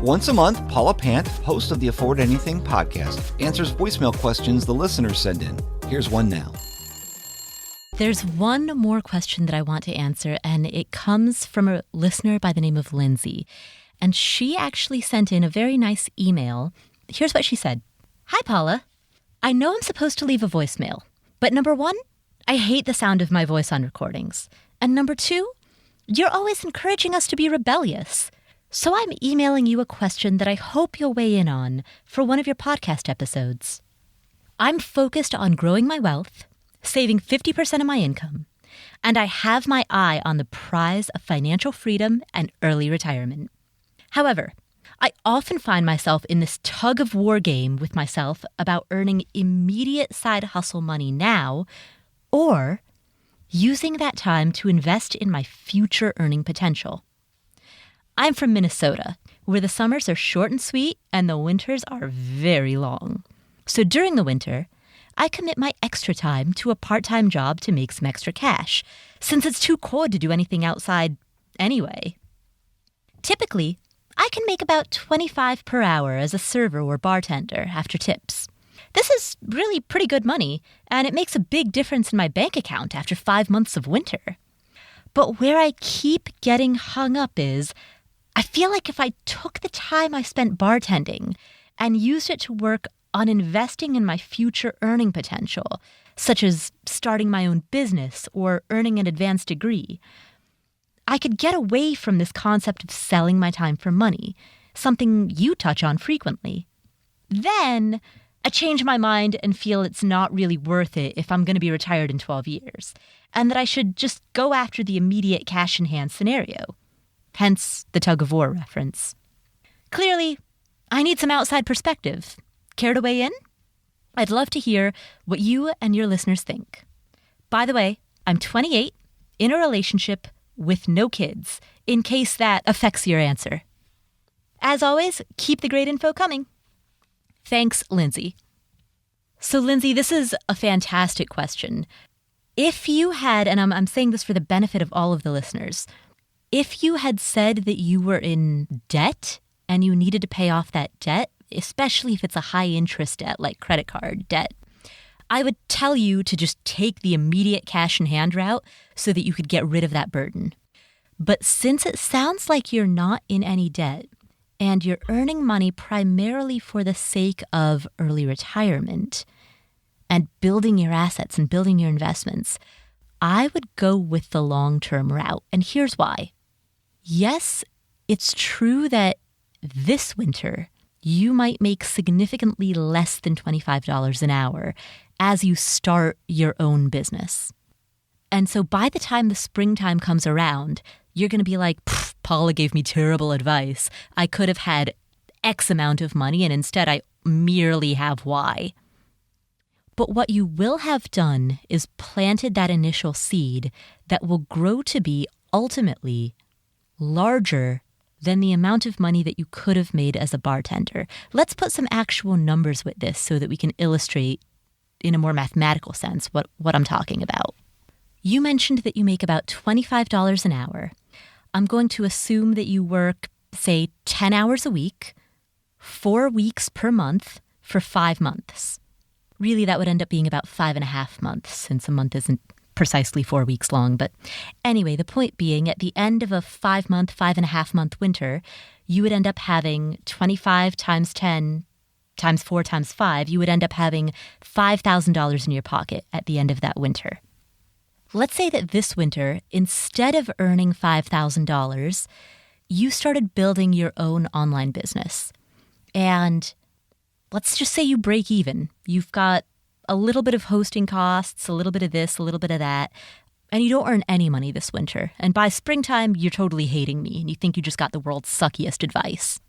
Once a month, Paula Pant, host of the Afford Anything podcast, answers voicemail questions the listeners send in. Here's one now. There's one more question that I want to answer, and it comes from a listener by the name of Lynsey. And she actually sent in a very nice email. Here's what she said. Hi, Paula. I know I'm supposed to leave a voicemail, but number one, I hate the sound of my voice on recordings. And number two, you're always encouraging us to be rebellious. So I'm emailing you a question that I hope you'll weigh in on for one of your podcast episodes. I'm focused on growing my wealth, saving 50% of my income, and I have my eye on the prize of financial freedom and early retirement. However, I often find myself in this tug-of-war game with myself about earning immediate side hustle money now or using that time to invest in my future earning potential. I'm from Minnesota, where the summers are short and sweet and the winters are very long. So during the winter, I commit my extra time to a part-time job to make some extra cash, since it's too cold to do anything outside anyway. Typically, I can make about $25 per hour as a server or bartender after tips. This is really pretty good money, and it makes a big difference in my bank account after 5 months of winter. But where I keep getting hung up is, I feel like if I took the time I spent bartending and used it to work on investing in my future earning potential, such as starting my own business or earning an advanced degree, I could get away from this concept of selling my time for money, something you touch on frequently. Then I change my mind and feel it's not really worth it if I'm going to be retired in 12 years, and that I should just go after the immediate cash in hand scenario. Hence the tug-of-war reference. Clearly, I need some outside perspective. Care to weigh in? I'd love to hear what you and your listeners think. By the way, I'm 28, in a relationship with no kids, in case that affects your answer. As always, keep the great info coming. Thanks, Lynsey. So, Lynsey, this is a fantastic question. If you had, and I'm saying this for the benefit of all of the listeners, if you had said that you were in debt and you needed to pay off that debt, especially if it's a high interest debt like credit card debt, I would tell you to just take the immediate cash in hand route so that you could get rid of that burden. But since it sounds like you're not in any debt and you're earning money primarily for the sake of early retirement and building your assets and building your investments, I would go with the long-term route. And here's why. Yes, it's true that this winter you might make significantly less than $25 an hour as you start your own business. And so by the time the springtime comes around, you're going to be like, Paula gave me terrible advice. I could have had X amount of money and instead I merely have Y. But what you will have done is planted that initial seed that will grow to be ultimately larger than the amount of money that you could have made as a bartender. Let's put some actual numbers with this so that we can illustrate in a more mathematical sense what I'm talking about. You mentioned that you make about $25 an hour. I'm going to assume that you work, say, 10 hours a week, 4 weeks per month for 5 months. Really, that would end up being about 5.5 months, since a month isn't precisely 4 weeks long. But anyway, the point being, at the end of a 5-month, 5.5-month winter, you would end up having 25 times 10 times 4 times 5. You would end up having $5,000 in your pocket at the end of that winter. Let's say that this winter, instead of earning $5,000, you started building your own online business. And let's just say you break even. You've got a little bit of hosting costs, a little bit of this, a little bit of that, and you don't earn any money this winter. And by springtime, you're totally hating me and you think you just got the world's suckiest advice.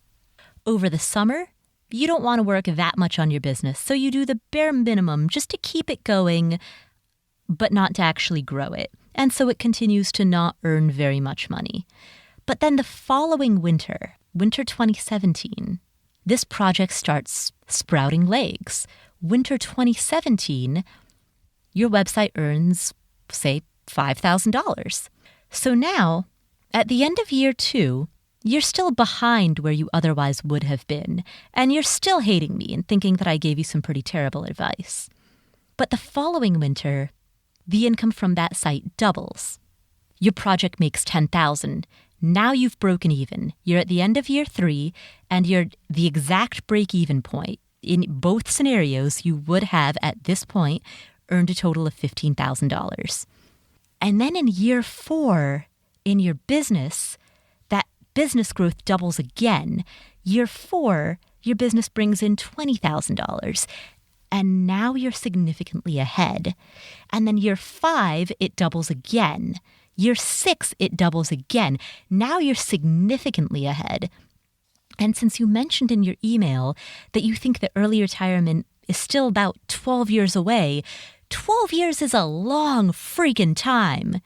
Over the summer, you don't want to work that much on your business, so you do the bare minimum just to keep it going, but not to actually grow it. And so it continues to not earn very much money. But then the following winter, winter 2017, this project starts sprouting legs. Winter 2017, your website earns, say, $5,000. So now, at the end of year 2, you're still behind where you otherwise would have been, and you're still hating me and thinking that I gave you some pretty terrible advice. But the following winter, the income from that site doubles. Your project makes $10,000. Now you've broken even. You're at the end of year 3, and you're the exact break-even point. In both scenarios, you would have, at this point, earned a total of $15,000. And then in year 4, in your business, that business growth doubles again. Year 4, your business brings in $20,000. And now you're significantly ahead. And then year 5, it doubles again. Year 6, it doubles again. Now you're significantly ahead. And since you mentioned in your email that you think that early retirement is still about 12 years away, 12 years is a long freaking time.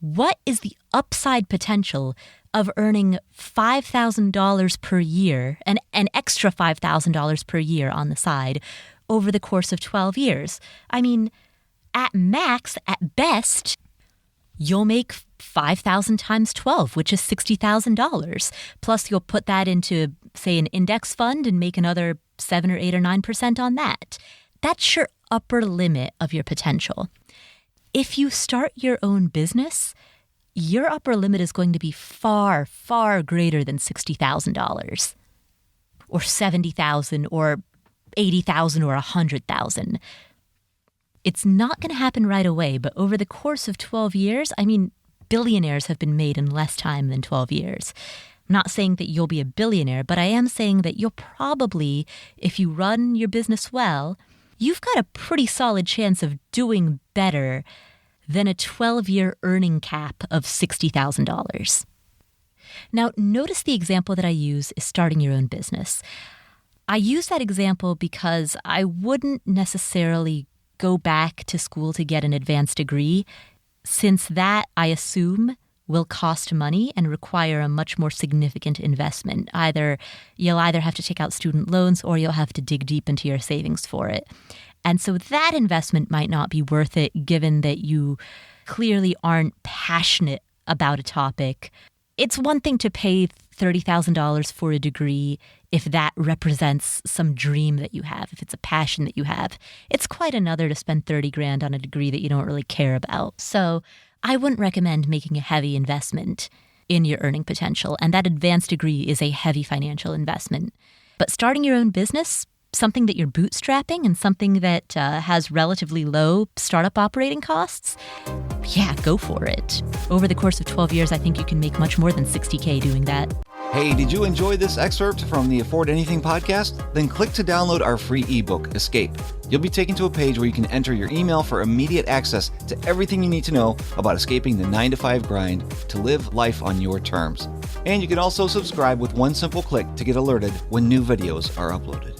What is the upside potential of earning $5,000 per year, an extra $5,000 per year on the side, over the course of 12 years? I mean, at max, at best, you'll make 5,000 times 12, which is $60,000. Plus, you'll put that into, say, an index fund and make another 7 or 8 or 9% on that. That's your upper limit of your potential. If you start your own business, your upper limit is going to be far, far greater than $60,000 or $70,000 or $80,000 or $100,000. It's not going to happen right away, but over the course of 12 years, I mean, billionaires have been made in less time than 12 years. I'm not saying that you'll be a billionaire, but I am saying that you'll probably, if you run your business well, you've got a pretty solid chance of doing better than a 12-year earning cap of $60,000. Now, notice the example that I use is starting your own business. I use that example because I wouldn't necessarily go back to school to get an advanced degree, since that, I assume, will cost money and require a much more significant investment. You'll either have to take out student loans or you'll have to dig deep into your savings for it. And so that investment might not be worth it, given that you clearly aren't passionate about a topic. It's one thing to pay $30,000 for a degree if that represents some dream that you have, if it's a passion that you have. It's quite another to spend $30,000 on a degree that you don't really care about. So I wouldn't recommend making a heavy investment in your earning potential, and that advanced degree is a heavy financial investment. But starting your own business, something that you're bootstrapping and something that has relatively low startup operating costs, yeah, go for it. Over the course of 12 years, I think you can make much more than $60K doing that. Hey, did you enjoy this excerpt from the Afford Anything podcast? Then click to download our free ebook, Escape. You'll be taken to a page where you can enter your email for immediate access to everything you need to know about escaping the 9-to-5 grind to live life on your terms. And you can also subscribe with one simple click to get alerted when new videos are uploaded.